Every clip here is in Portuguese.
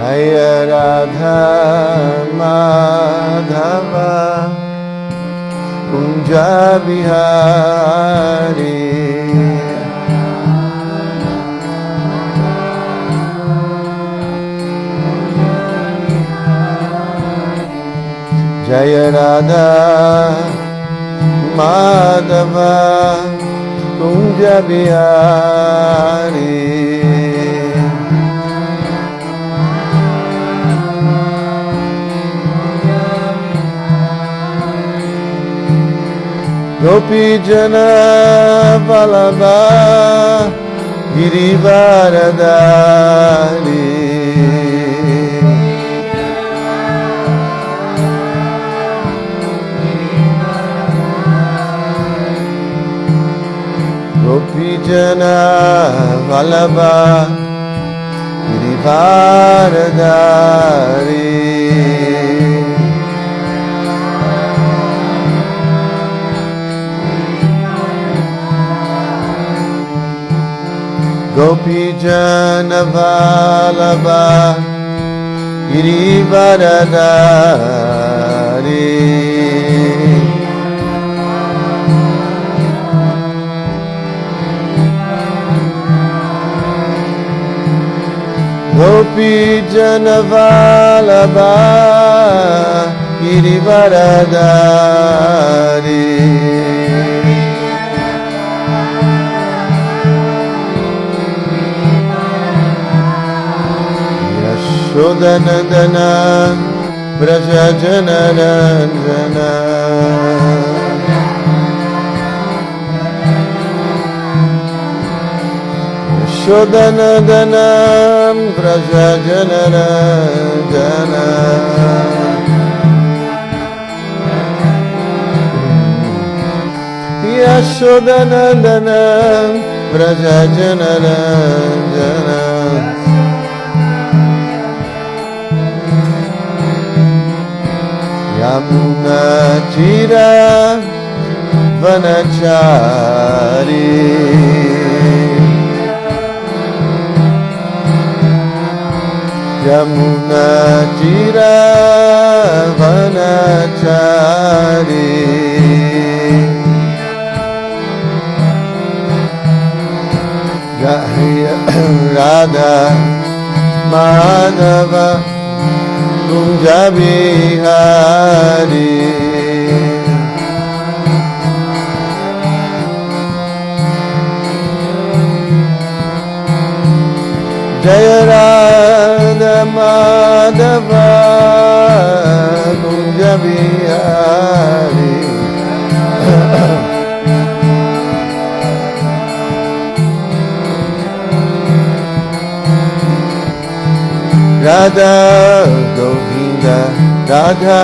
Jaya Radha Madhava Kunja Bihari Jaya Radha Madhava Kunja Bihari Gopi Jana Vallabha Girivaradari Gopi Jana Vallabha Girivaradari Gopi Jana Vallabha Girivaradari Gopi Jana Vallabha Girivaradari Yashodanandana Braja Janarandana Yashodanandana Braja Janarandana Yashodanandana Braja Janarandana Yamuna Tira Vanachari Yamuna Tira Vanachari Jaya Radha Madhava Kunja Bihari Jaya Radha Madhava Kunja Bihari Radha Govinda Radha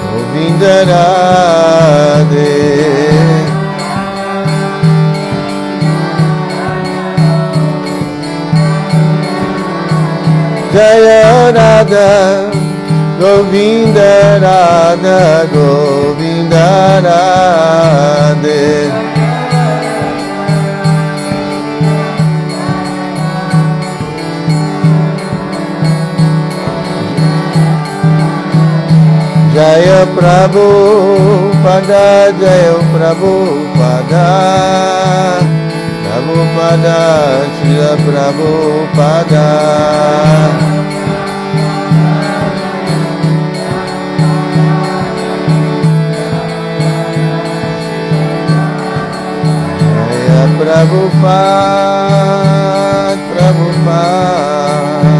Govinda Radhe Jaya Radha Govinda Radha Govinda Radhe Jaya Prabhupada, Jaya Prabhupada, Prabhupada, Srila Prabhupada. Jaya Prabhupada, Prabhupada,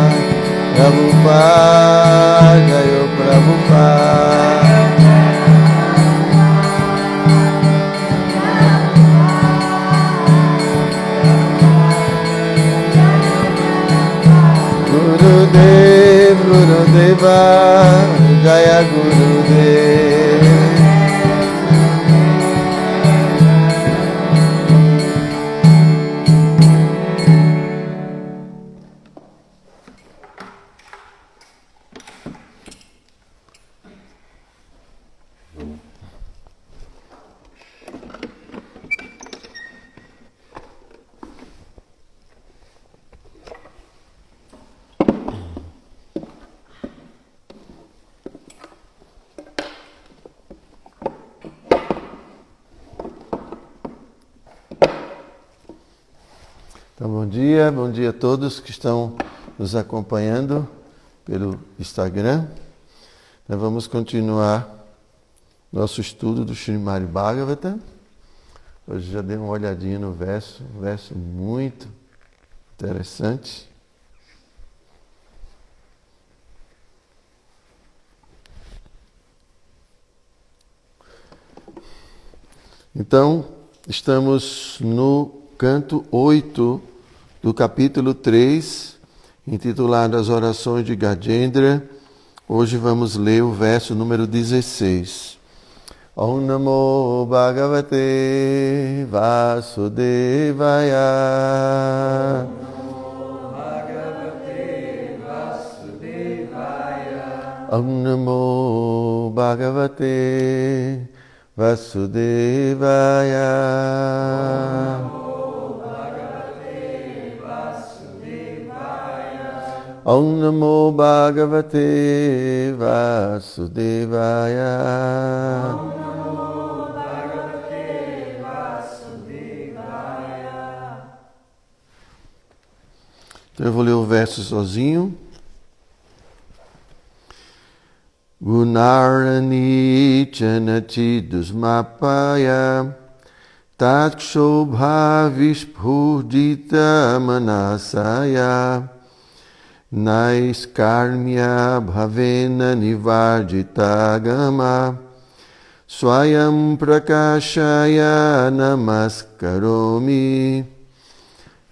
Prabhupada, Jaya Prabhupada. Gurudev, Gurudeva, Jaya Gurudev. Então, bom dia a todos que estão nos acompanhando pelo Instagram. Nós vamos continuar nosso estudo do Srimad Bhagavatam. Hoje já dei uma olhadinha no verso, um verso muito interessante. Então, estamos no canto 8 do capítulo 3, intitulado As Orações de Gajendra. Hoje vamos ler o verso número 16. Om Namo Bhagavate Vasudevaya. Om Namo Bhagavate Vasudevaya. Om Namo Bhagavate Vasudevaya. Então eu vou ler o verso sozinho. Gunarani chanachidusmapaya tatshobha vispurdita manasaya naiskarmya bhavena nivajita gama swayam prakashaya namaskaromi.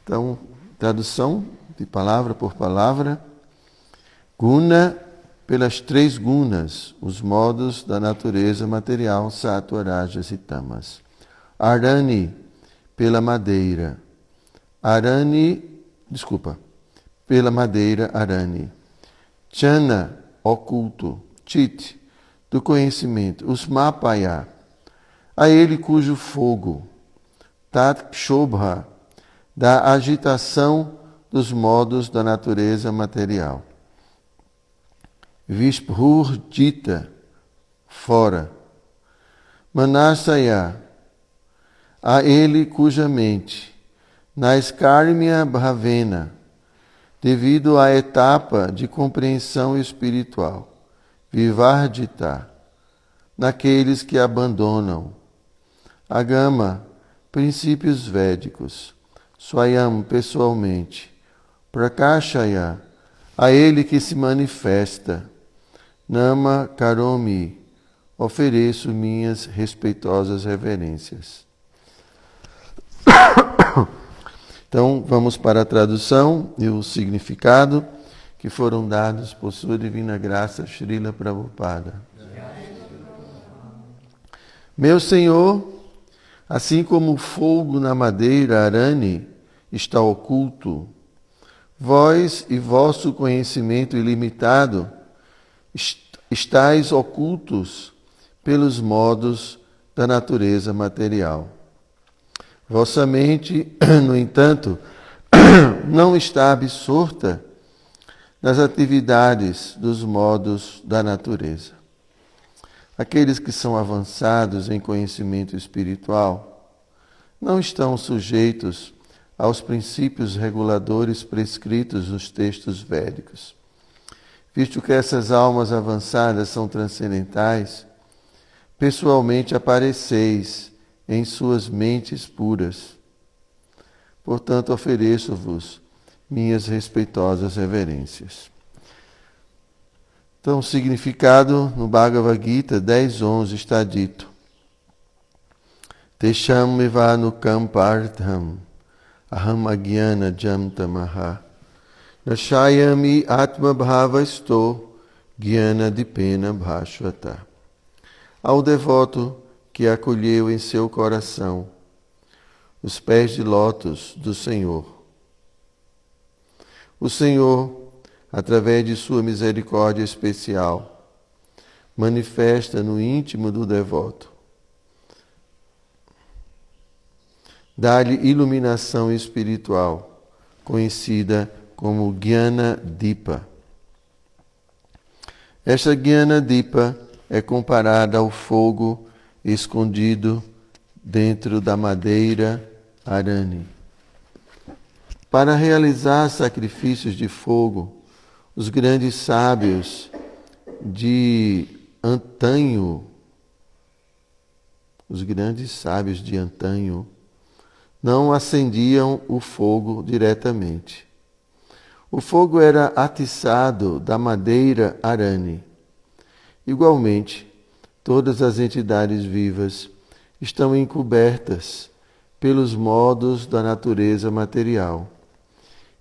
Então, tradução de palavra por palavra. Guna, pelas três gunas, os modos da natureza material, sattva, rajas e tamas. Arani, pela madeira. Pela madeira, arani. Chana, oculto. Chit, do conhecimento. Usmapaya, a ele cujo fogo. Tat Shobha, da agitação dos modos da natureza material. Visprurdita, fora. Manasaya, a ele cuja mente. Naiskarmya bhavena, devido à etapa de compreensão espiritual. Vivardita, naqueles que abandonam. Agama, princípios védicos. Swayam, pessoalmente. Prakashaya, a ele que se manifesta. Nama Karomi, ofereço minhas respeitosas reverências. Então, vamos para a tradução e o significado que foram dados por sua divina graça, Srila Prabhupada. Meu Senhor, assim como o fogo na madeira arani está oculto, vós e vosso conhecimento ilimitado estáis ocultos pelos modos da natureza material. Vossa mente, no entanto, não está absorta nas atividades dos modos da natureza. Aqueles que são avançados em conhecimento espiritual não estão sujeitos aos princípios reguladores prescritos nos textos védicos. Visto que essas almas avançadas são transcendentais, pessoalmente apareceis em suas mentes puras. Portanto, ofereço-vos minhas respeitosas reverências. Então, o significado no Bhagavad Gita 10.11 está dito: Tesham evanukam partham aham agyana jam tamaha nashayami atma bhavasto gyana dipena bhashvata. Ao devoto que acolheu em seu coração os pés de lótus do Senhor. O Senhor, através de sua misericórdia especial, manifesta no íntimo do devoto. Dá-lhe iluminação espiritual, conhecida como Gyana Dipa. Esta Gyana Dipa é comparada ao fogo escondido dentro da madeira arani. Para realizar sacrifícios de fogo, os grandes sábios de antanho, não acendiam o fogo diretamente. O fogo era atiçado da madeira arame. Igualmente, todas as entidades vivas estão encobertas pelos modos da natureza material.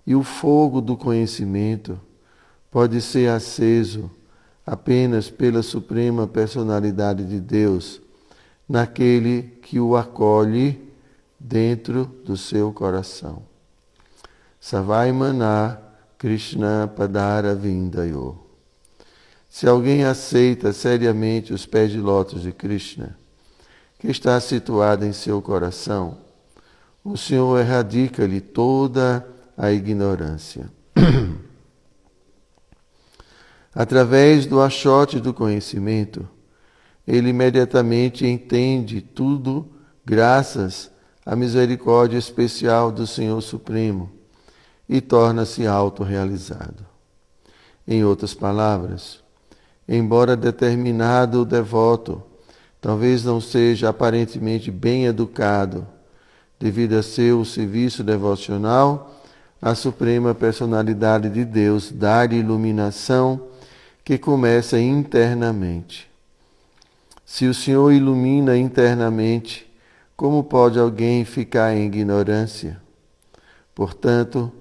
E o fogo do conhecimento pode ser aceso apenas pela Suprema Personalidade de Deus, naquele que o acolhe dentro do seu coração. Savaimana Krishna Padara Vindayo. Se alguém aceita seriamente os pés de lótus de Krishna, que está situado em seu coração, o Senhor erradica-lhe toda a ignorância. Através do achote do conhecimento, ele imediatamente entende tudo graças à misericórdia especial do Senhor Supremo e torna-se autorrealizado. Em outras palavras, embora determinado devoto talvez não seja aparentemente bem educado devido a seu serviço devocional, a Suprema Personalidade de Deus dá-lhe iluminação que começa internamente. Se o Senhor ilumina internamente, como pode alguém ficar em ignorância? Portanto,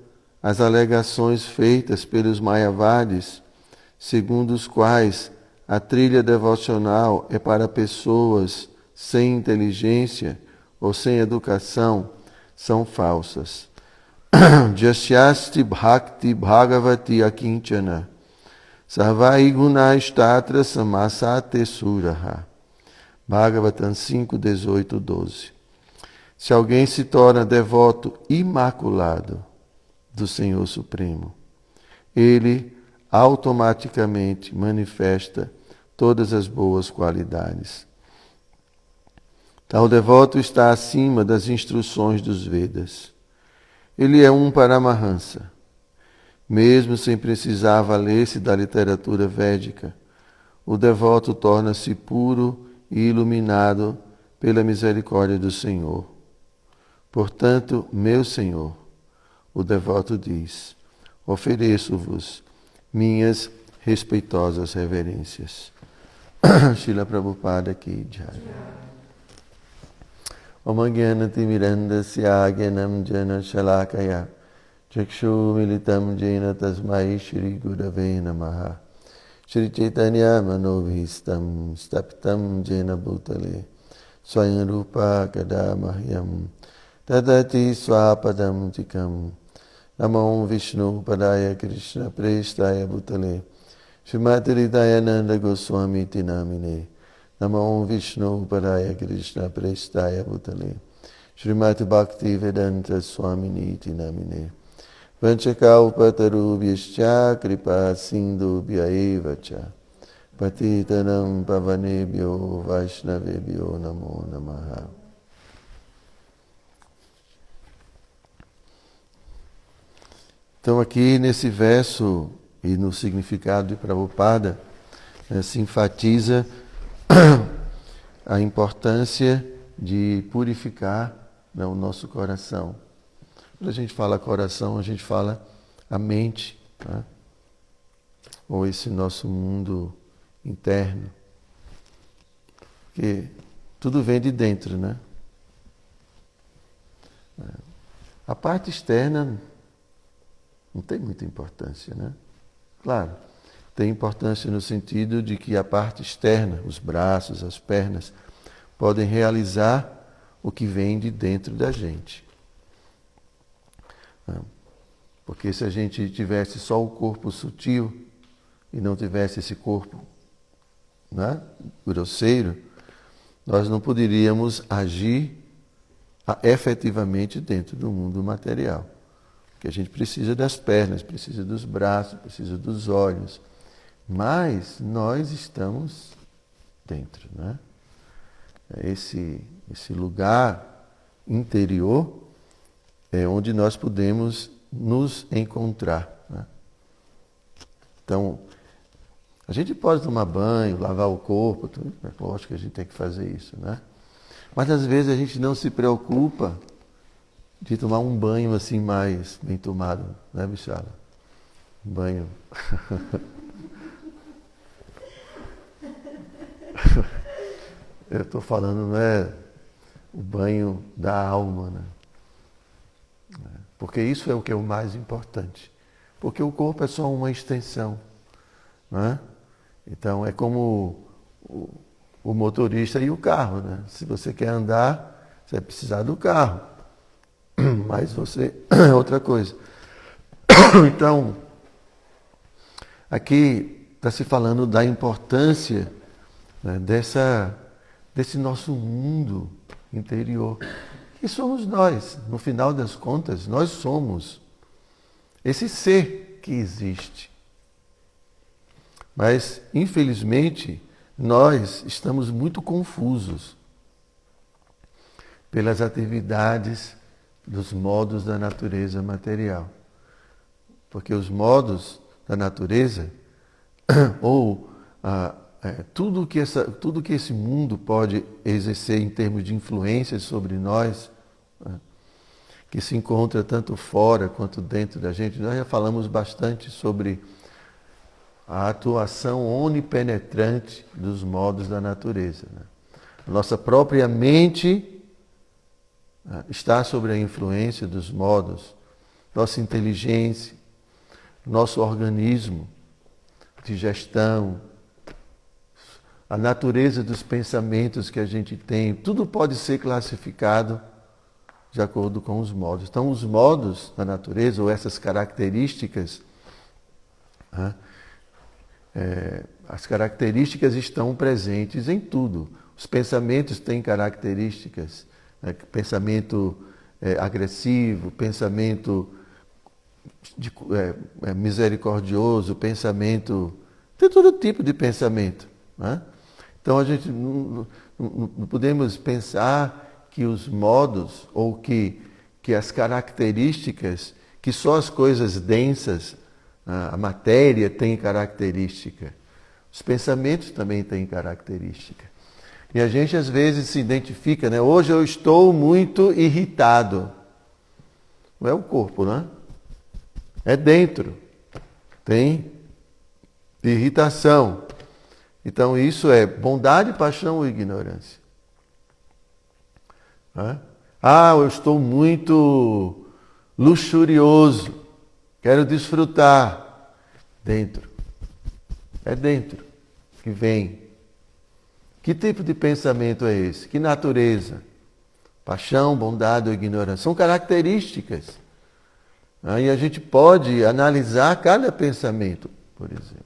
as alegações feitas pelos Mayavadis, segundo os quais a trilha devocional é para pessoas sem inteligência ou sem educação, são falsas. Jasyasti bhakti bhagavati akinchana sarvai gunastatra samasate suraha. Bhagavatam 5, 18, 12. Se alguém se torna devoto imaculado do Senhor Supremo, ele automaticamente manifesta todas as boas qualidades. Tal devoto está acima das instruções dos Vedas. Ele é um Paramahansa. Mesmo sem precisar valer-se da literatura védica, o devoto torna-se puro e iluminado pela misericórdia do Senhor. Portanto, meu Senhor, o devoto diz, ofereço-vos minhas respeitosas reverências. Srila Prabhupada Ki Jai. Om Jnanati Mirandasya Gyanam Jana Shalakaya Chakshu Militam Jena Tasmai Shri Gurave Namaha Shri Chaitanya Manobhistam Staptam Jena Bhutale Swayam Rupa Kadamahyam Tadati Swapadam Tikam Namo Vishnu Padaya Krishna Prestaya Bhutale Srimati Hridayananda Goswami Tinamine Namo Vishnu Padaya Krishna Prestaya Bhutale Srimati Bhakti Vedanta Swamini Tinamine Vanchakalpatarubhyascha Kripa Sindhubhya eva cha Patitanam Pavanebhyo Vaishnavebhyo Namo Namaha. Então aqui nesse verso e no significado de Prabhupada, se enfatiza a importância de purificar, né, o nosso coração. Quando a gente fala coração, a gente fala a mente, tá? Ou esse nosso mundo interno. Porque tudo vem de dentro, né? A parte externa não tem muita importância, né? Claro, tem importância no sentido de que a parte externa, os braços, as pernas, podem realizar o que vem de dentro da gente. Porque se a gente tivesse só o corpo sutil e não tivesse esse corpo, né, grosseiro, nós não poderíamos agir efetivamente dentro do mundo material. Porque a gente precisa das pernas, precisa dos braços, precisa dos olhos. Mas nós estamos dentro, né? Esse lugar interior é onde nós podemos nos encontrar. Né? Então, a gente pode tomar banho, lavar o corpo, tudo, é lógico que a gente tem que fazer isso, né? Mas às vezes a gente não se preocupa de tomar um banho assim mais bem tomado, né, Bichala? Um banho. Eu estou falando, não é o banho da alma, né? Porque isso é o que é o mais importante. Porque o corpo é só uma extensão, né? Então é como o motorista e o carro, né? Se você quer andar, você vai precisar do carro. Mas você é outra coisa. Então, aqui está se falando da importância, né, desse nosso mundo interior. Que somos nós. No final das contas, nós somos esse ser que existe. Mas, infelizmente, nós estamos muito confusos pelas atividades dos modos da natureza material. Porque os modos da natureza, ou tudo que esse mundo pode exercer em termos de influências sobre nós, né, que se encontra tanto fora quanto dentro da gente, nós já falamos bastante sobre a atuação onipenetrante dos modos da natureza. Né? A nossa própria mente está sob a influência dos modos, nossa inteligência, nosso organismo, digestão, a natureza dos pensamentos que a gente tem, tudo pode ser classificado de acordo com os modos. Então, os modos da natureza, ou essas características, né, as características estão presentes em tudo. Os pensamentos têm características, né, pensamento agressivo, pensamento misericordioso, pensamento... Tem todo tipo de pensamento. Né? Então, a gente não podemos pensar que os modos ou que as características, que só as coisas densas, a matéria tem característica. Os pensamentos também têm característica. E a gente às vezes se identifica, né? Hoje eu estou muito irritado. Não é o corpo, né? É dentro. Tem irritação. Então isso é bondade, paixão ou ignorância? Eu estou muito luxurioso. Quero desfrutar. Dentro. É dentro que vem. Que tipo de pensamento é esse? Que natureza? Paixão, bondade ou ignorância? São características. E a gente pode analisar cada pensamento, por exemplo.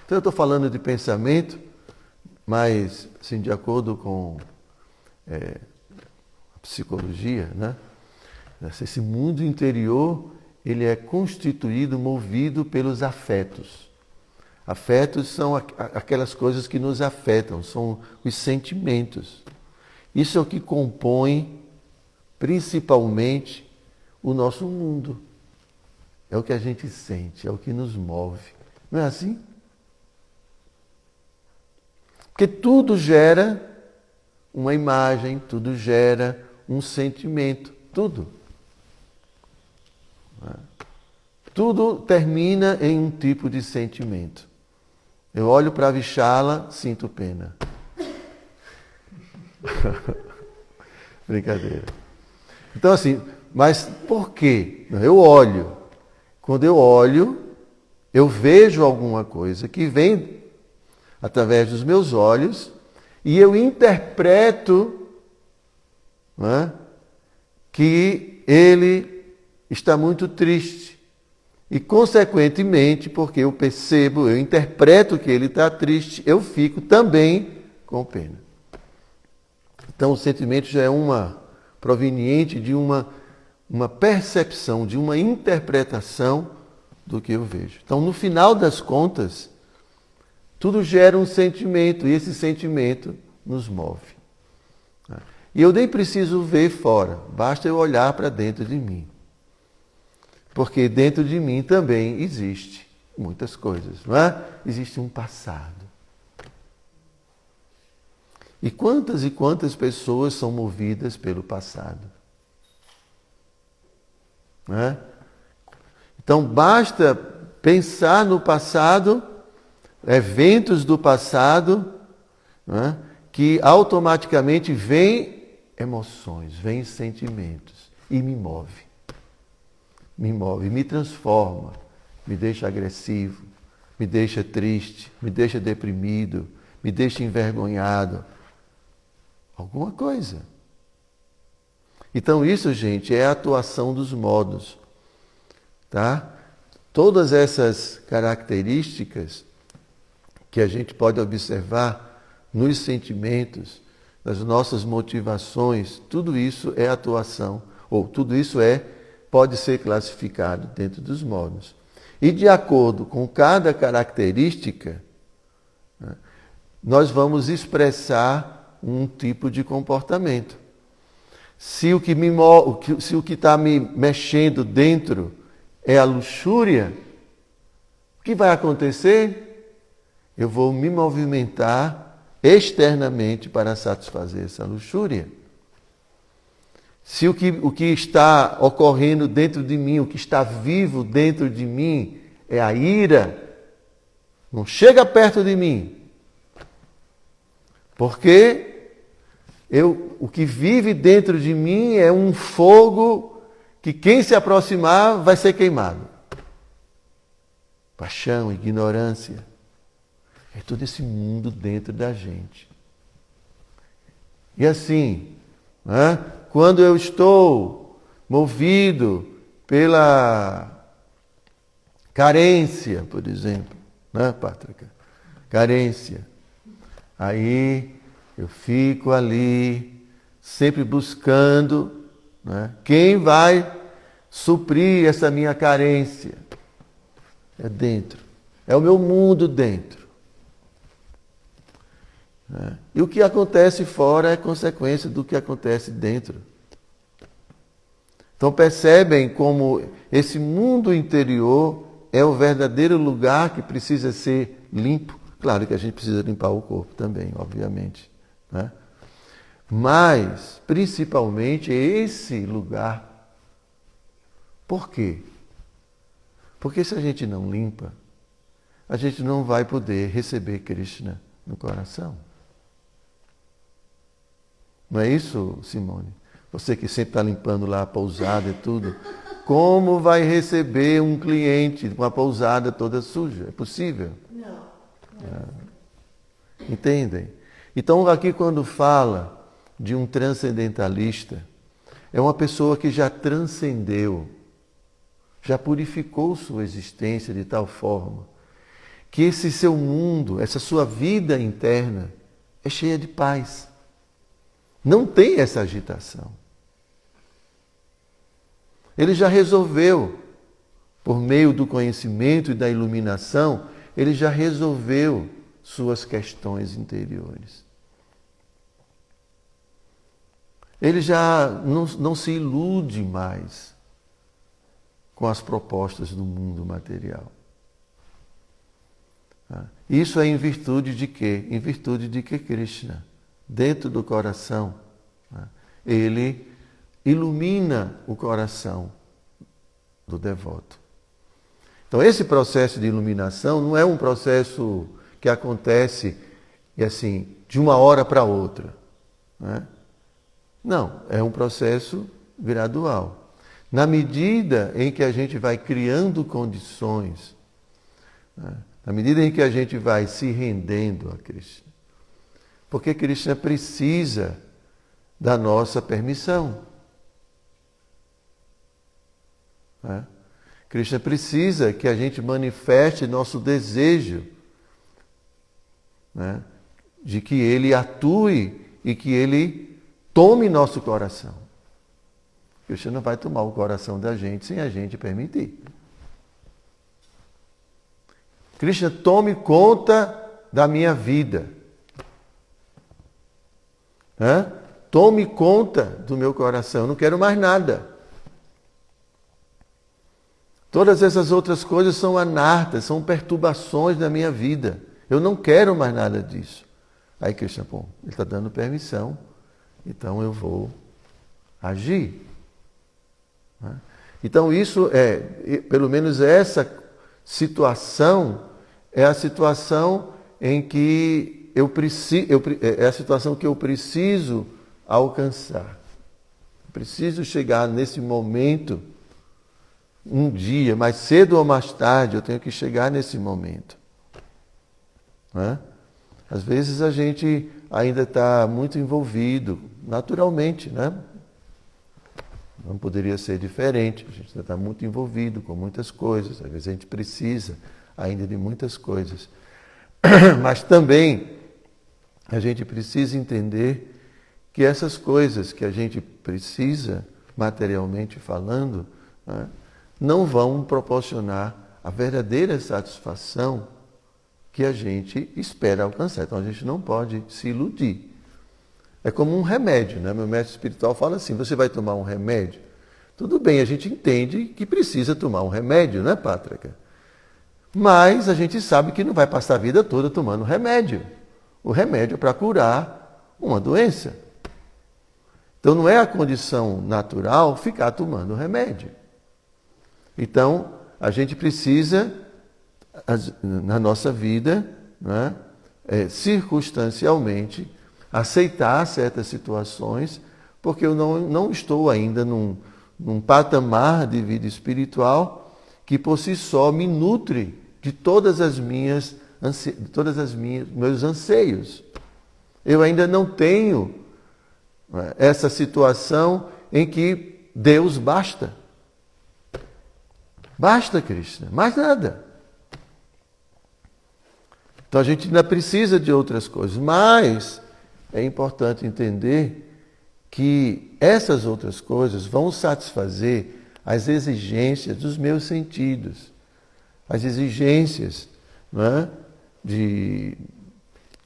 Então eu estou falando de pensamento, mas assim, de acordo com a psicologia, né? Esse mundo interior ele é constituído, movido pelos afetos. Afetos são aquelas coisas que nos afetam, são os sentimentos. Isso é o que compõe, principalmente, o nosso mundo. É o que a gente sente, é o que nos move. Não é assim? Porque tudo gera uma imagem, tudo gera um sentimento, tudo. Tudo termina em um tipo de sentimento. Eu olho para a Bichala, sinto pena. Brincadeira. Então assim, mas por quê? Eu olho. Quando eu olho, eu vejo alguma coisa que vem através dos meus olhos e eu interpreto, né, que ele está muito triste. E, consequentemente, porque eu percebo, eu interpreto que ele está triste, eu fico também com pena. Então, o sentimento já é proveniente de uma percepção, de uma interpretação do que eu vejo. Então, no final das contas, tudo gera um sentimento, e esse sentimento nos move. E eu nem preciso ver fora, basta eu olhar para dentro de mim. Porque dentro de mim também existe muitas coisas, não é? Existe um passado. E quantas pessoas são movidas pelo passado? Não é? Então basta pensar no passado, eventos do passado, não é? Que automaticamente vêm emoções, vêm sentimentos e me move. Me move, me transforma, me deixa agressivo, me deixa triste, me deixa deprimido, me deixa envergonhado. Alguma coisa. Então isso, gente, é a atuação dos modos. Tá? Todas essas características que a gente pode observar nos sentimentos, nas nossas motivações, tudo isso é atuação, ou tudo isso pode ser classificado dentro dos modos. E de acordo com cada característica, né, nós vamos expressar um tipo de comportamento. Se o que está me mexendo dentro é a luxúria, o que vai acontecer? Eu vou me movimentar externamente para satisfazer essa luxúria. Se o que está ocorrendo dentro de mim, o que está vivo dentro de mim é a ira, não chega perto de mim. Porque o que vive dentro de mim é um fogo que quem se aproximar vai ser queimado. Paixão, ignorância. É todo esse mundo dentro da gente. E assim, né? Quando eu estou movido pela carência, por exemplo, né, Pátrica? Carência. Aí eu fico ali, sempre buscando, né, quem vai suprir essa minha carência. É dentro. É o meu mundo dentro. E o que acontece fora é consequência do que acontece dentro. Então percebem como esse mundo interior é o verdadeiro lugar que precisa ser limpo. Claro que a gente precisa limpar o corpo também, obviamente. Né? Mas, principalmente, esse lugar. Por quê? Porque se a gente não limpa, a gente não vai poder receber Krishna no coração. Não é isso, Simone? Você que sempre está limpando lá a pousada e tudo. Como vai receber um cliente com a pousada toda suja? É possível? Não. Entendem? Então, aqui quando fala de um transcendentalista, é uma pessoa que já transcendeu, já purificou sua existência de tal forma que esse seu mundo, essa sua vida interna é cheia de paz. Não tem essa agitação. Ele já resolveu, por meio do conhecimento e da iluminação, ele já resolveu suas questões interiores. Ele já não se ilude mais com as propostas do mundo material. Isso é em virtude de quê? Em virtude de que Krishna, dentro do coração, ele ilumina o coração do devoto. Então, esse processo de iluminação não é um processo que acontece assim, de uma hora para outra. Não, é um processo gradual. Na medida em que a gente vai criando condições, na medida em que a gente vai se rendendo a Krishna, porque Krishna precisa da nossa permissão. Krishna precisa que a gente manifeste nosso desejo, de que Ele atue e que Ele tome nosso coração. Krishna não vai tomar o coração da gente sem a gente permitir. Krishna, tome conta da minha vida. Tome conta do meu coração. Eu não quero mais nada. Todas essas outras coisas são anartas, são perturbações da minha vida. Eu não quero mais nada disso. Aí Krishna, ele está dando permissão, então eu vou agir. Então isso pelo menos essa situação é a situação em que é a situação que eu preciso alcançar. Preciso chegar nesse momento, um dia, mais cedo ou mais tarde, eu tenho que chegar nesse momento. Às vezes a gente ainda está muito envolvido, naturalmente, né? Não poderia ser diferente, a gente ainda está muito envolvido com muitas coisas, às vezes a gente precisa ainda de muitas coisas. Mas também a gente precisa entender que essas coisas que a gente precisa, materialmente falando, não vão proporcionar a verdadeira satisfação que a gente espera alcançar. Então a gente não pode se iludir. É como um remédio, né? Meu mestre espiritual fala assim, você vai tomar um remédio? Tudo bem, a gente entende que precisa tomar um remédio, né, Pátrica? Mas a gente sabe que não vai passar a vida toda tomando remédio. O remédio é para curar uma doença. Então não é a condição natural ficar tomando remédio. Então a gente precisa, na nossa vida, né, circunstancialmente, aceitar certas situações, porque eu não estou ainda num patamar de vida espiritual que por si só me nutre de todas as meus anseios. Eu ainda não tenho essa situação em que Deus basta. Basta, Krishna, mais nada. Então a gente ainda precisa de outras coisas, mas é importante entender que essas outras coisas vão satisfazer as exigências dos meus sentidos, as exigências, não é, de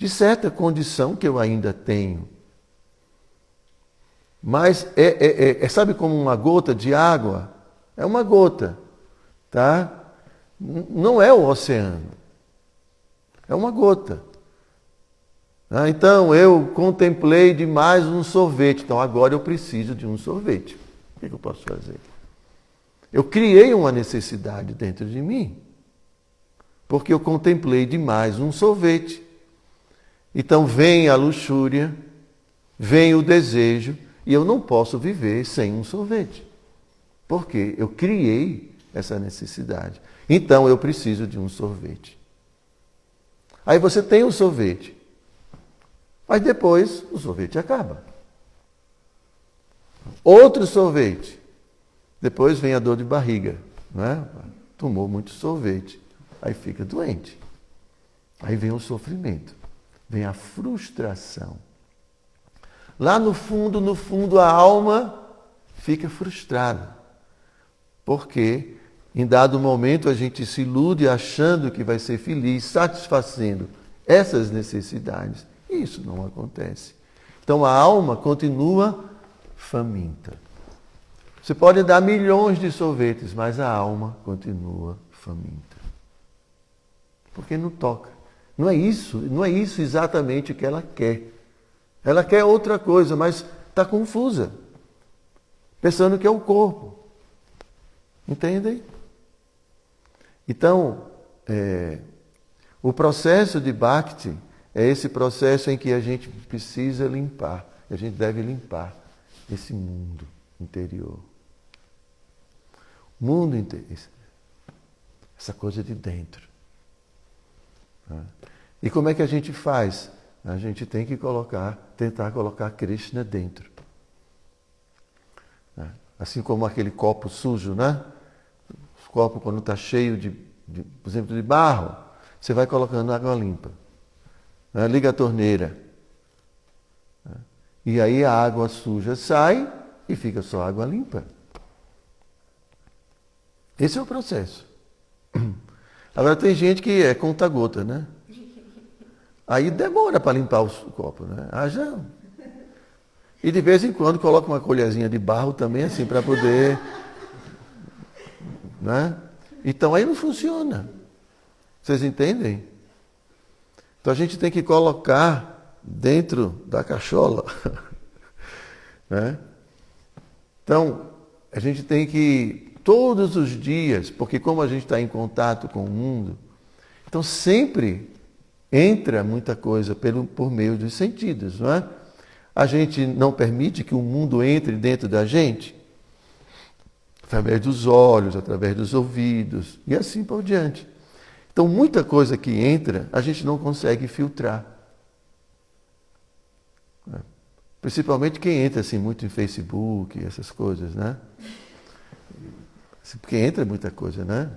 certa condição que eu ainda tenho. Mas sabe como uma gota de água? É uma gota, tá? Não é o oceano. É uma gota. Então, eu contemplei demais um sorvete. Então, agora eu preciso de um sorvete. O que eu posso fazer? Eu criei uma necessidade dentro de mim. Porque eu contemplei demais um sorvete. Então, vem a luxúria, vem o desejo, e eu não posso viver sem um sorvete. Porque eu criei essa necessidade. Então, eu preciso de um sorvete. Aí você tem um sorvete. Mas depois o sorvete acaba. Outro sorvete. Depois vem a dor de barriga. Não é? Tomou muito sorvete. Aí fica doente. Aí vem o sofrimento. Vem a frustração. Lá no fundo, a alma fica frustrada. Porque em dado momento a gente se ilude achando que vai ser feliz, satisfazendo essas necessidades. E isso não acontece. Então a alma continua faminta. Você pode dar milhões de sorvetes, mas a alma continua faminta. Porque não toca. Não é isso exatamente o que ela quer. Ela quer outra coisa, mas está confusa. Pensando que é o corpo. Entendem? Então, o processo de Bhakti é esse processo em que a gente precisa limpar, a gente deve limpar esse mundo interior. Mundo interior, essa coisa de dentro. E como é que a gente faz? A gente tem que tentar colocar Krishna dentro. Assim como aquele copo sujo, né? O copo quando está cheio por exemplo, de barro, você vai colocando água limpa. Liga a torneira. E aí a água suja sai e fica só água limpa. Esse é o processo. Agora tem gente que é conta-gota, né? Aí demora para limpar o copo, né? E de vez em quando coloca uma colherzinha de barro também, assim, para poder... Né? Então aí não funciona. Vocês entendem? Então a gente tem que colocar dentro da cachola. Né? Então, a gente tem que, todos os dias, porque como a gente está em contato com o mundo, então sempre entra muita coisa por meio dos sentidos, não é? A gente não permite que o mundo entre dentro da gente, através dos olhos, através dos ouvidos, e assim por diante. Então, muita coisa que entra, a gente não consegue filtrar. Principalmente quem entra assim, muito em Facebook, essas coisas, né? Porque entra muita coisa, né?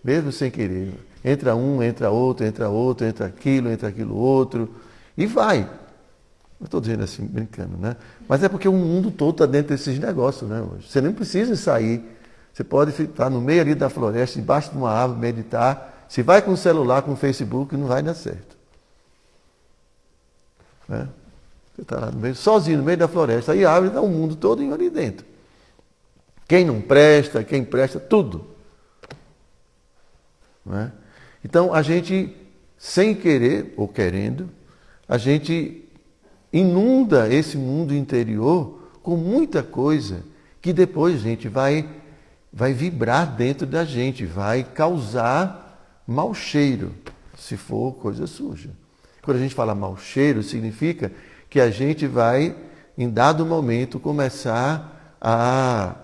Mesmo sem querer. Entra um, entra outro, entra aquilo outro, e vai. Não estou dizendo assim, brincando, né? Mas é porque o mundo todo está dentro desses negócios, né? Hoje. Você nem precisa sair. Você pode estar no meio ali da floresta, embaixo de uma árvore, meditar. Se vai com o celular, com o Facebook, não vai dar certo. Né? Você está lá no meio, sozinho, no meio da floresta, aí abre e dá o mundo todo ali dentro. Quem não presta, quem presta, tudo. Não é? Então, a gente, sem querer ou querendo, a gente inunda esse mundo interior com muita coisa que depois, gente, vai vibrar dentro da gente, vai causar mau cheiro, se for coisa suja. Quando a gente fala mau cheiro, significa que a gente vai, em dado momento, começar a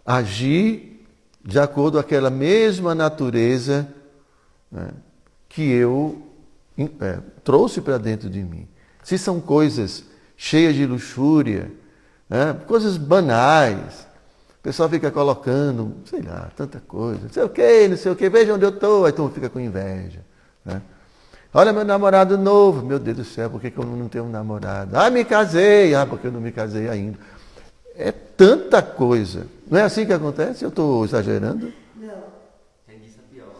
agir de acordo com aquela mesma natureza, né, que eu trouxe para dentro de mim. Se são coisas cheias de luxúria, né, coisas banais, o pessoal fica colocando, sei lá, tanta coisa, não sei o que, veja onde eu estou, aí todo mundo fica com inveja. Né? Olha meu namorado novo, meu Deus do céu, por que eu não tenho um namorado? Ah, me casei, porque eu não me casei ainda. É tanta coisa. Não é assim que acontece? Eu estou exagerando? Não. Tem isso pior.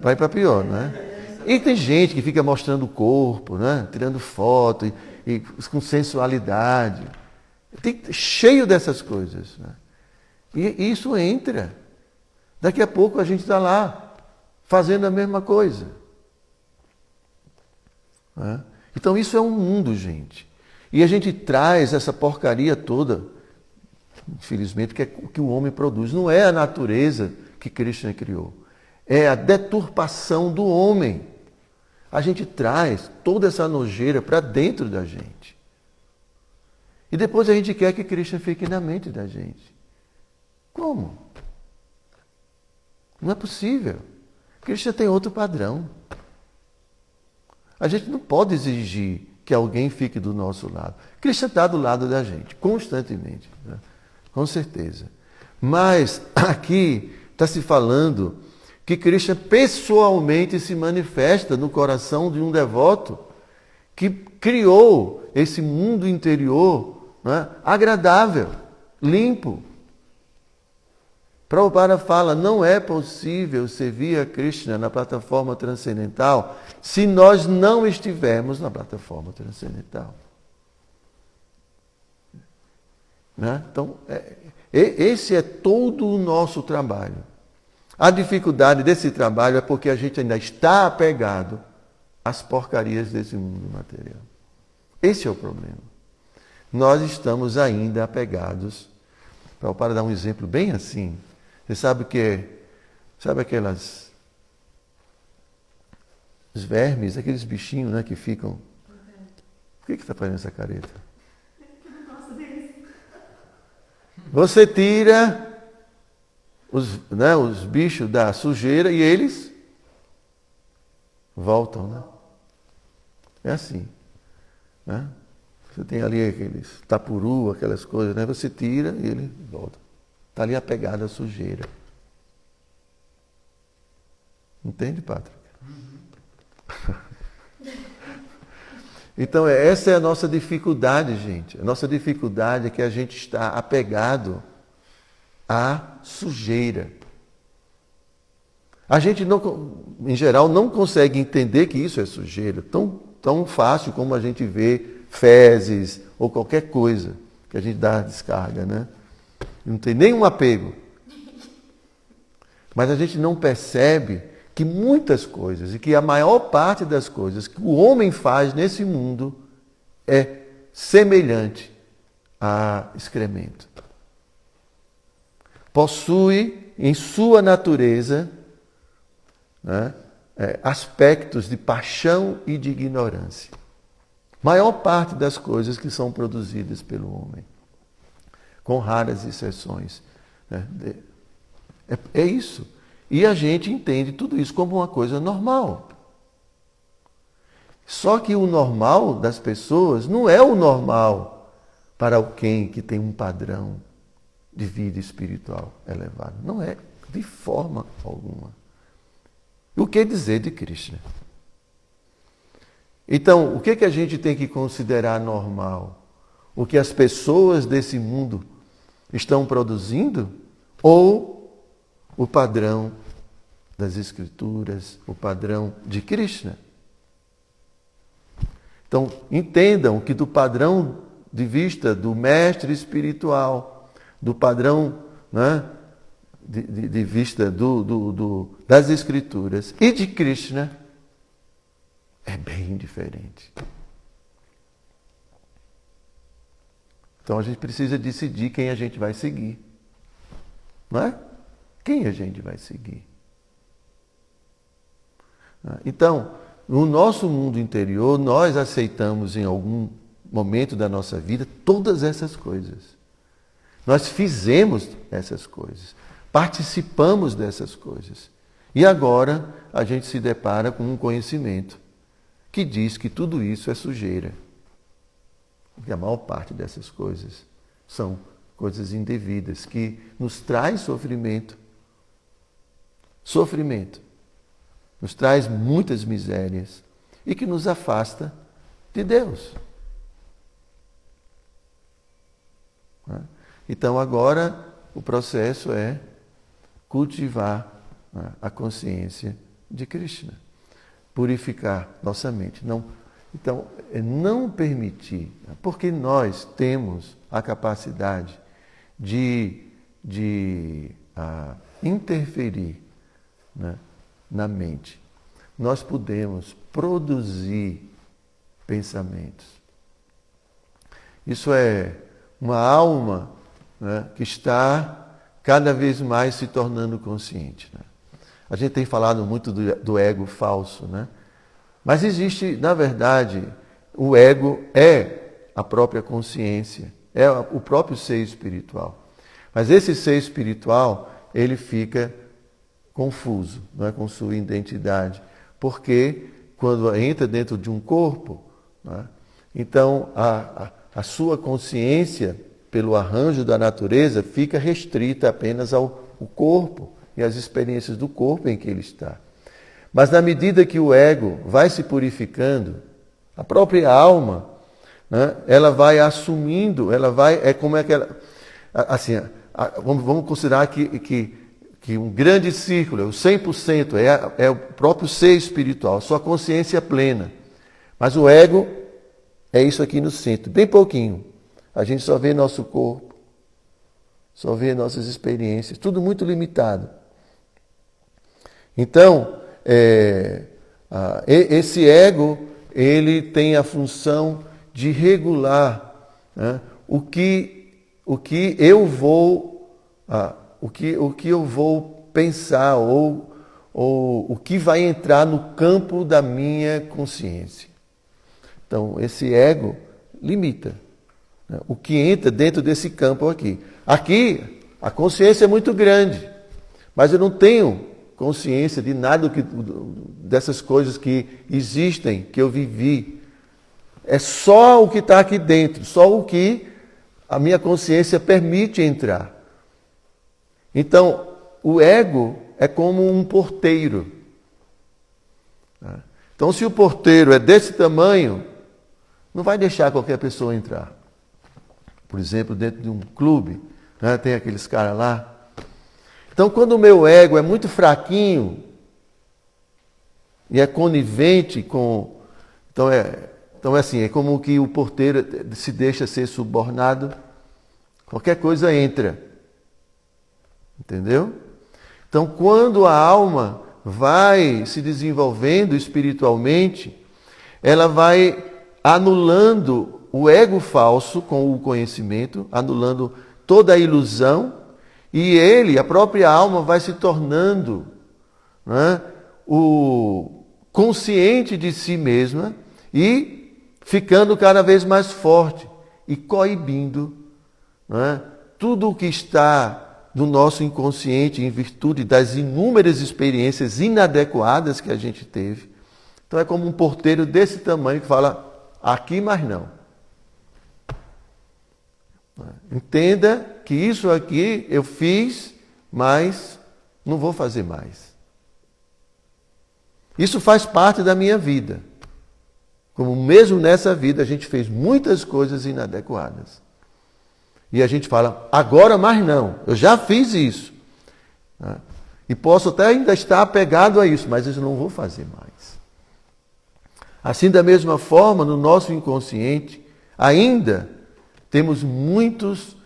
Vai para pior, não é? E tem gente que fica mostrando o corpo, né? Tirando foto e com sensualidade. Cheio dessas coisas. Né? E isso entra. Daqui a pouco a gente está lá fazendo a mesma coisa. Né? Então isso é um mundo, gente. E a gente traz essa porcaria toda, infelizmente, que é o que o homem produz. Não é a natureza que Krishna criou. É a deturpação do homem. A gente traz toda essa nojeira para dentro da gente. E depois a gente quer que Krishna fique na mente da gente. Como? Não é possível. Krishna tem outro padrão. A gente não pode exigir que alguém fique do nosso lado. Krishna está do lado da gente, constantemente. Né? Com certeza. Mas aqui está se falando que Krishna pessoalmente se manifesta no coração de um devoto que criou esse mundo interior, né, agradável, limpo. Prabhupada fala, não é possível servir a Krishna na plataforma transcendental se nós não estivermos na plataforma transcendental. Né? Então, esse é todo o nosso trabalho. A dificuldade desse trabalho é porque a gente ainda está apegado às porcarias desse mundo material. Esse é o problema. Nós estamos ainda apegados. Para dar um exemplo bem assim, você sabe o que é? Sabe aquelas... Os vermes, aqueles bichinhos, né, que ficam... Por que está fazendo essa careta? Eu não gosto deles. Você tira os bichos da sujeira e eles voltam, né? É assim. Né? Você tem ali aqueles tapuru, aquelas coisas, né? Você tira e ele volta. Está ali apegado à sujeira. Entende, Patrick? Então, essa é a nossa dificuldade, gente. A nossa dificuldade é que a gente está apegado à sujeira. A gente, não, em geral, não consegue entender que isso é sujeira. Tão fácil como a gente vê fezes ou qualquer coisa que a gente dá descarga, né? Não tem nenhum apego. Mas a gente não percebe que muitas coisas, e que a maior parte das coisas que o homem faz nesse mundo é semelhante a excremento. Possui em sua natureza, né, aspectos de paixão e de ignorância. Maior parte das coisas que são produzidas pelo homem, com raras exceções, né, é isso. E a gente entende tudo isso como uma coisa normal. Só que o normal das pessoas não é o normal para alguém que tem um padrão de vida espiritual elevado. Não é, de forma alguma. O que dizer de Krishna? Então, o que a gente tem que considerar normal? O que as pessoas desse mundo estão produzindo? Ou o padrão das Escrituras, o padrão de Krishna? Então, entendam que do padrão de vista do mestre espiritual, do padrão, né, de vista das Escrituras e de Krishna, é bem diferente. Então a gente precisa decidir quem a gente vai seguir. Não é? Quem a gente vai seguir? Então, no nosso mundo interior, nós aceitamos em algum momento da nossa vida todas essas coisas. Nós fizemos essas coisas, participamos dessas coisas. E agora a gente se depara com um conhecimento que diz que tudo isso é sujeira. Porque a maior parte dessas coisas são coisas indevidas, que nos traz sofrimento. Sofrimento. Nos traz muitas misérias e que nos afasta de Deus. Então agora o processo é cultivar a consciência de Krishna. Purificar nossa mente. Então, é não permitir, porque nós temos a capacidade de interferir, né, na mente. Nós podemos produzir pensamentos. Isso é uma alma, né, que está cada vez mais se tornando consciente, né? A gente tem falado muito do ego falso, né? Mas existe, na verdade, o ego é a própria consciência, é o próprio ser espiritual. Mas esse ser espiritual, ele fica confuso, não é, com sua identidade, porque quando entra dentro de um corpo, né, então a sua consciência, pelo arranjo da natureza, fica restrita apenas ao corpo e às experiências do corpo em que ele está. Mas na medida que o ego vai se purificando, a própria alma, né, ela vai assumindo, é como aquela, assim, vamos considerar que um grande círculo, o 100%, é o próprio ser espiritual, sua consciência plena. Mas o ego é isso aqui no centro, bem pouquinho. A gente só vê nosso corpo, só vê nossas experiências, tudo muito limitado. Então, esse ego, ele tem a função de regular, né, o que eu vou pensar ou o que vai entrar no campo da minha consciência. Então, esse ego limita, né, o que entra dentro desse campo aqui. Aqui, a consciência é muito grande, mas eu não tenho consciência de nada dessas coisas que existem, que eu vivi. É só o que está aqui dentro, só o que a minha consciência permite entrar. Então, o ego é como um porteiro. Então, se o porteiro é desse tamanho, não vai deixar qualquer pessoa entrar. Por exemplo, dentro de um clube, né, tem aqueles caras lá. Então, quando o meu ego é muito fraquinho e é conivente com... Então é assim, é como que o porteiro se deixa ser subornado, qualquer coisa entra. Entendeu? Então, quando a alma vai se desenvolvendo espiritualmente, ela vai anulando o ego falso com o conhecimento, anulando toda a ilusão, e a própria alma, vai se tornando, né, o consciente de si mesma e ficando cada vez mais forte e coibindo, né, tudo o que está no nosso inconsciente em virtude das inúmeras experiências inadequadas que a gente teve. Então é como um porteiro desse tamanho que fala, aqui mais não. Entenda que isso aqui eu fiz, mas não vou fazer mais. Isso faz parte da minha vida. Como mesmo nessa vida a gente fez muitas coisas inadequadas. E a gente fala, agora mais não, eu já fiz isso. E posso até ainda estar apegado a isso, mas eu não vou fazer mais. Assim, da mesma forma, no nosso inconsciente, ainda temos muitos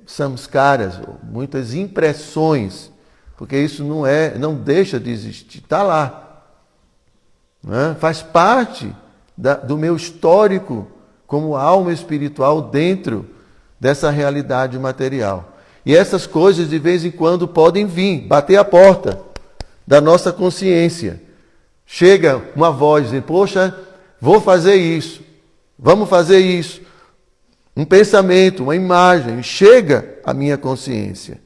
samskaras, muitas impressões, porque isso não deixa de existir, está lá. Faz parte do meu histórico como alma espiritual dentro dessa realidade material. E essas coisas de vez em quando podem vir, bater a porta da nossa consciência. Chega uma voz dizendo, poxa, vou fazer isso, vamos fazer isso. Um pensamento, uma imagem, chega à minha consciência.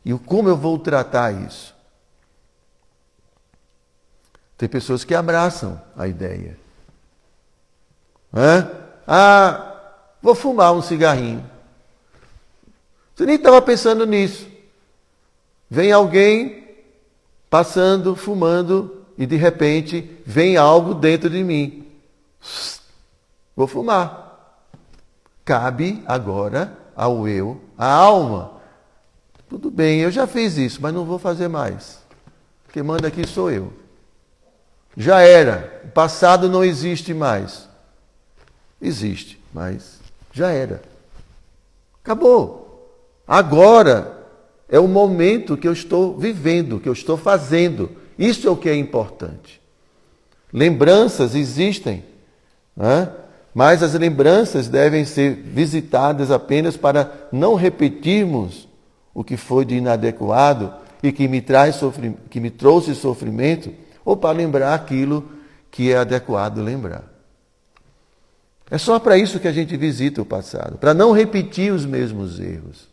E como eu vou tratar isso? Tem pessoas que abraçam a ideia. Vou fumar um cigarrinho. Você nem estava pensando nisso. Vem alguém passando, fumando, e de repente vem algo dentro de mim. Vou fumar. Cabe agora ao eu, à alma. Tudo bem, eu já fiz isso, mas não vou fazer mais. Quem manda aqui sou eu. Já era. O passado não existe mais. Existe, mas já era. Acabou. Agora é o momento que eu estou vivendo, que eu estou fazendo. Isso é o que é importante. Lembranças existem, né? Mas as lembranças devem ser visitadas apenas para não repetirmos o que foi de inadequado e que me trouxe sofrimento, ou para lembrar aquilo que é adequado lembrar. É só para isso que a gente visita o passado, para não repetir os mesmos erros.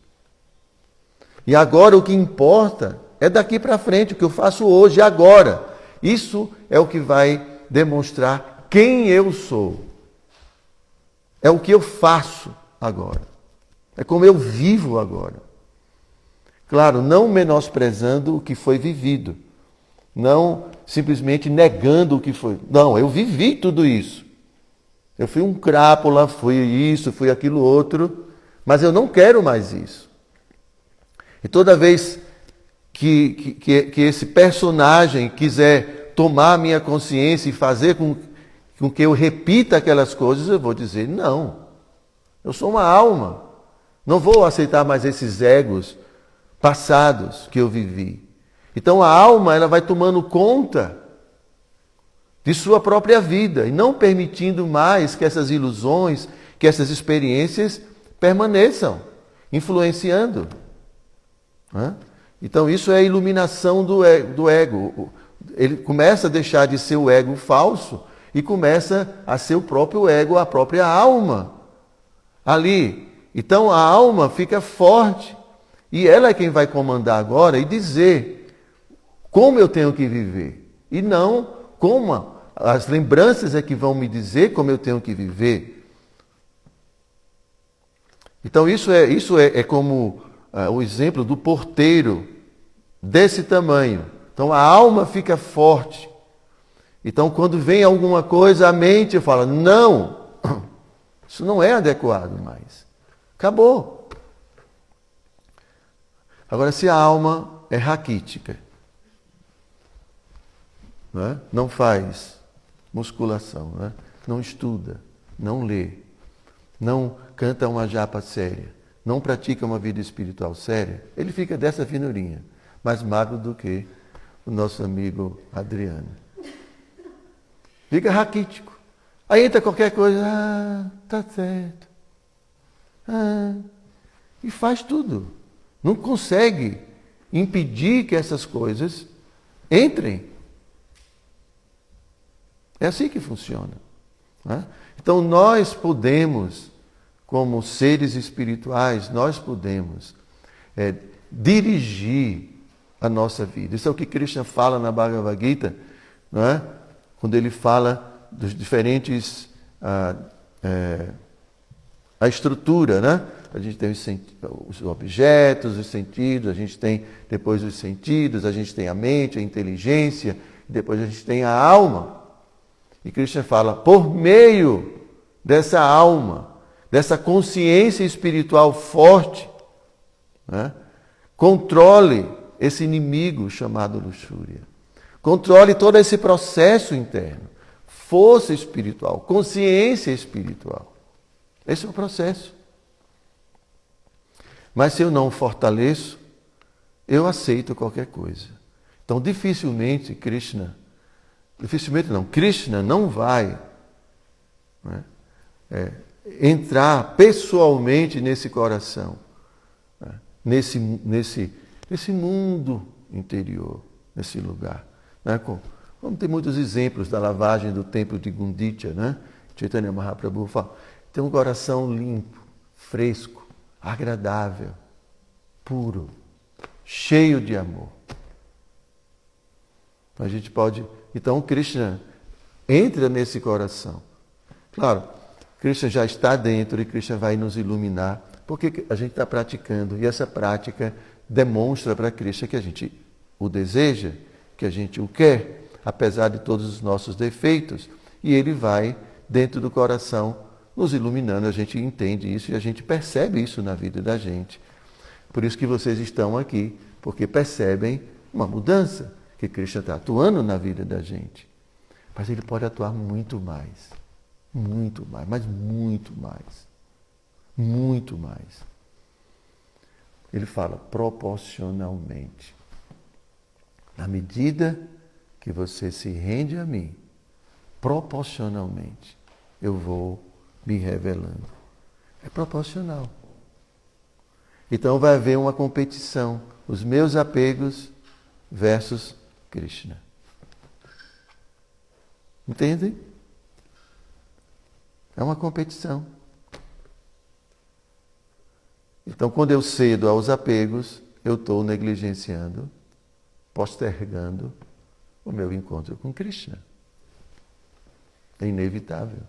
E agora o que importa é daqui para frente, o que eu faço hoje, agora. Isso é o que vai demonstrar quem eu sou. É o que eu faço agora. É como eu vivo agora. Claro, não menosprezando o que foi vivido. Não simplesmente negando o que foi. Não, eu vivi tudo isso. Eu fui um crápula, fui isso, fui aquilo outro, mas eu não quero mais isso. E toda vez que esse personagem quiser tomar a minha consciência e fazer com que eu repita aquelas coisas, eu vou dizer, não. Eu sou uma alma. Não vou aceitar mais esses egos passados que eu vivi. Então a alma ela vai tomando conta de sua própria vida e não permitindo mais que essas ilusões, que essas experiências permaneçam, influenciando. Então isso é a iluminação do ego. Ele começa a deixar de ser o ego falso e começa a ser o próprio ego, a própria alma ali. Então a alma fica forte e ela é quem vai comandar agora e dizer como eu tenho que viver e não como as lembranças é que vão me dizer como eu tenho que viver. Então isso é como o exemplo do porteiro desse tamanho. Então a alma fica forte. Então quando vem alguma coisa, a mente fala, não, isso não é adequado mais. Acabou. Agora se a alma é raquítica, não faz musculação, não estuda, não lê, não canta uma japa séria, não pratica uma vida espiritual séria, ele fica dessa finurinha. mais magro do que o nosso amigo Adriano. Fica raquítico. Aí entra qualquer coisa, tá certo. E faz tudo. Não consegue impedir que essas coisas entrem. É assim que funciona. Né? Então nós podemos, como seres espirituais, nós podemos dirigir a nossa vida. Isso é o que Krishna fala na Bhagavad Gita, não é? Quando ele fala dos diferentes... a estrutura, né? A gente tem os objetos, os sentidos, a gente tem depois os sentidos, a gente tem a mente, a inteligência, e depois a gente tem a alma. E Krishna fala, por meio dessa alma, dessa consciência espiritual forte, né? Controle esse inimigo chamado luxúria. Controle todo esse processo interno. Força espiritual, consciência espiritual. Esse é o processo. Mas se eu não fortaleço, eu aceito qualquer coisa. Então, Krishna não vai, né, entrar pessoalmente nesse coração, né, nesse mundo interior, nesse lugar. Né, como tem muitos exemplos da lavagem do templo de Gundicha, né? Chaitanya Mahaprabhu fala, tem um coração limpo, fresco, agradável, puro, cheio de amor. A gente pode... Então, Krishna entra nesse coração. Claro, Krishna já está dentro e Krishna vai nos iluminar, porque a gente está praticando. E essa prática demonstra para Krishna que a gente o deseja, que a gente o quer, apesar de todos os nossos defeitos. E ele vai dentro do coração nos iluminando. A gente entende isso e a gente percebe isso na vida da gente. Por isso que vocês estão aqui, porque percebem uma mudança, que Krishna está atuando na vida da gente. Mas ele pode atuar muito mais, mas muito mais, muito mais. Ele fala proporcionalmente. Na medida que você se rende a mim, proporcionalmente, eu vou me revelando. É proporcional. Então vai haver uma competição. Os meus apegos versus Krishna. Entendem? É uma competição. Então, quando eu cedo aos apegos, eu estou negligenciando, postergando o meu encontro com Krishna. É inevitável.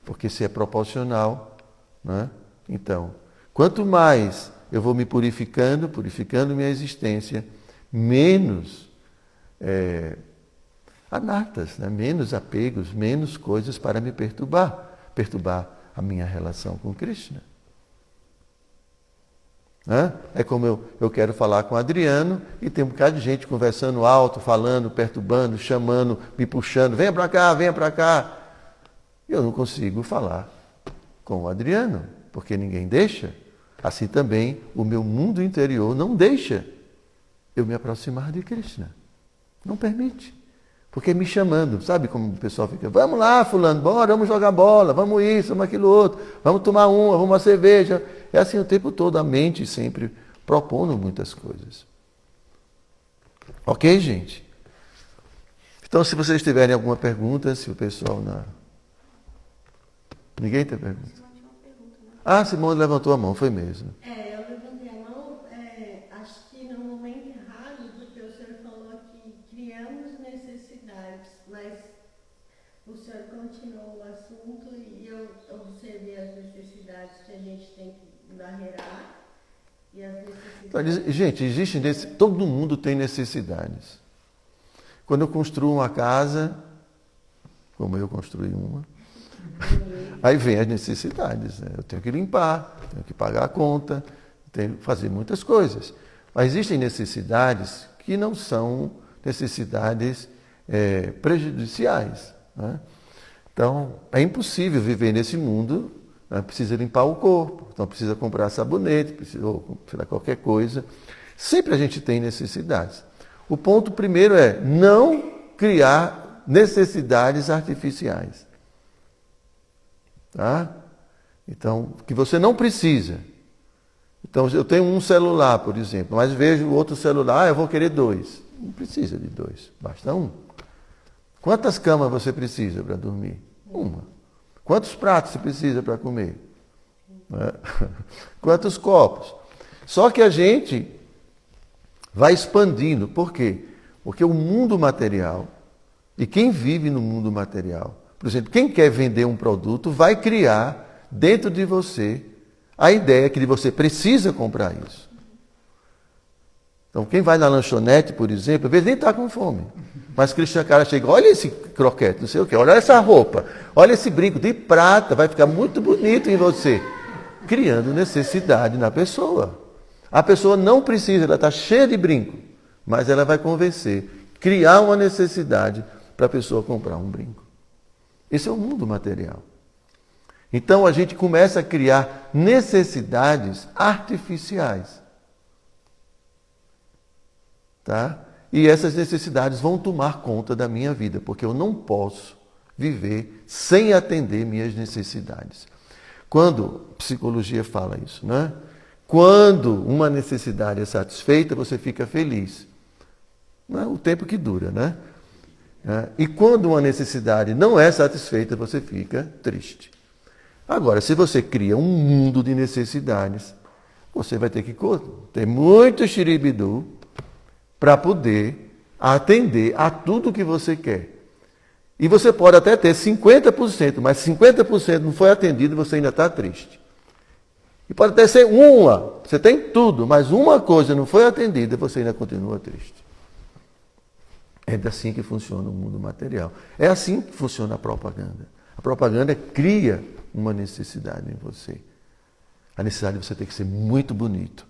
Porque se é proporcional, né? Então, quanto mais eu vou me purificando minha existência, menos anartas, né? Menos apegos, menos coisas para me perturbar a minha relação com Krishna. É como eu quero falar com o Adriano e tem um bocado de gente conversando alto, falando, perturbando, chamando, me puxando, venha para cá. E eu não consigo falar com o Adriano, porque ninguém deixa. Assim também o meu mundo interior não deixa eu me aproximar de Krishna. Não permite. Porque me chamando, sabe como o pessoal fica, vamos lá fulano, bora, vamos jogar bola, vamos isso, vamos aquilo outro, vamos tomar vamos uma cerveja. É assim o tempo todo, a mente sempre propondo muitas coisas. Ok, gente? Então, se vocês tiverem alguma pergunta, se o pessoal não... Ninguém tem pergunta? Ah, Simone levantou a mão, foi mesmo. Eu levantei a mão, acho que no momento errado, porque o senhor falou que criamos necessidades, mas o senhor continuou o assunto e eu observei as necessidades que a gente tem que barreirar e as necessidades... Então, gente, todo mundo tem necessidades. Quando eu construo uma casa, como eu construí uma, aí vem as necessidades, né? Eu tenho que limpar, tenho que pagar a conta, tenho que fazer muitas coisas. Mas existem necessidades que não são necessidades prejudiciais, né? Então, é impossível viver nesse mundo, Precisa limpar o corpo, então precisa comprar sabonete, ou qualquer coisa. Sempre a gente tem necessidades. O ponto primeiro é não criar necessidades artificiais. Tá? Então, que você não precisa. Então, eu tenho um celular, por exemplo, mas vejo outro celular, eu vou querer 2. Não precisa de 2, basta um. Quantas camas você precisa para dormir? Uma. Quantos pratos você precisa para comer? Quantos copos? Só que a gente vai expandindo. Por quê? Porque o mundo material, e quem vive no mundo material, por exemplo, quem quer vender um produto, vai criar dentro de você a ideia que você precisa comprar isso. Então, quem vai na lanchonete, por exemplo, às vezes nem está com fome. Mas o cara chega, olha esse croquete, não sei o quê, olha essa roupa, olha esse brinco de prata, vai ficar muito bonito em você. Criando necessidade na pessoa. A pessoa não precisa, ela está cheia de brinco, mas ela vai convencer, criar uma necessidade para a pessoa comprar um brinco. Esse é o mundo material. Então a gente começa a criar necessidades artificiais. Tá? E essas necessidades vão tomar conta da minha vida, porque eu não posso viver sem atender minhas necessidades. Quando a psicologia fala isso, né? Quando uma necessidade é satisfeita, você fica feliz. Não é o tempo que dura, né? E quando uma necessidade não é satisfeita, você fica triste. Agora, se você cria um mundo de necessidades, você vai ter que ter muito xiribidu para poder atender a tudo que você quer. E você pode até ter 50%, mas 50% não foi atendido e você ainda está triste. E pode até ser você tem tudo, mas uma coisa não foi atendida e você ainda continua triste. É assim que funciona o mundo material. É assim que funciona a propaganda. A propaganda cria uma necessidade em você. A necessidade de você ter que ser muito bonito.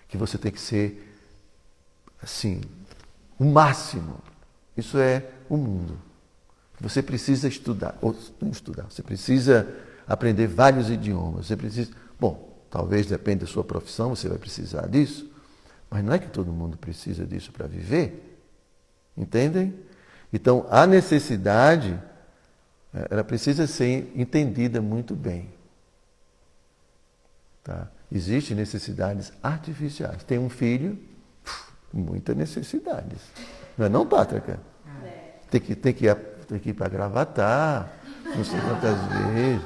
Que você tem que ser, assim, o máximo. Isso é o mundo. Você precisa estudar, ou não estudar, você precisa aprender vários idiomas. Você precisa, talvez dependa da sua profissão, você vai precisar disso, mas não é que todo mundo precisa disso para viver. Entendem? Então, a necessidade, ela precisa ser entendida muito bem. Tá? Existem necessidades artificiais. Tem um filho, muitas necessidades. Não, Pátrica? Tem que ir para Gravatar, não sei quantas vezes,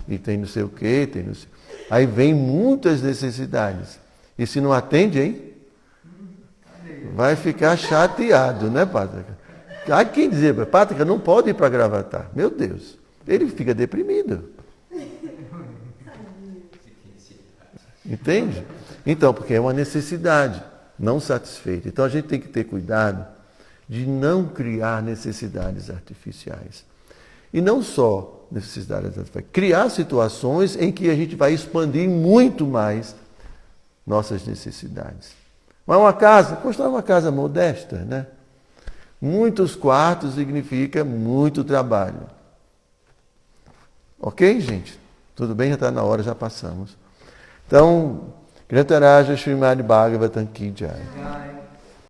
e tem não sei o quê, tem não sei... Aí vem muitas necessidades. E se não atende, hein? Vai ficar chateado, né, Pátrica? Há quem dizer, Pátrica não pode ir para Gravatar. Meu Deus, ele fica deprimido. Entende? Então, porque é uma necessidade não satisfeita. Então a gente tem que ter cuidado de não criar necessidades artificiais. E não só necessidades artificiais, criar situações em que a gente vai expandir muito mais nossas necessidades. Mas construir uma casa modesta, né? Muitos quartos significa muito trabalho. Ok, gente? Tudo bem? Já está na hora, já passamos. Então, Grantaraja Srimad Bhagavatam Ki Jai.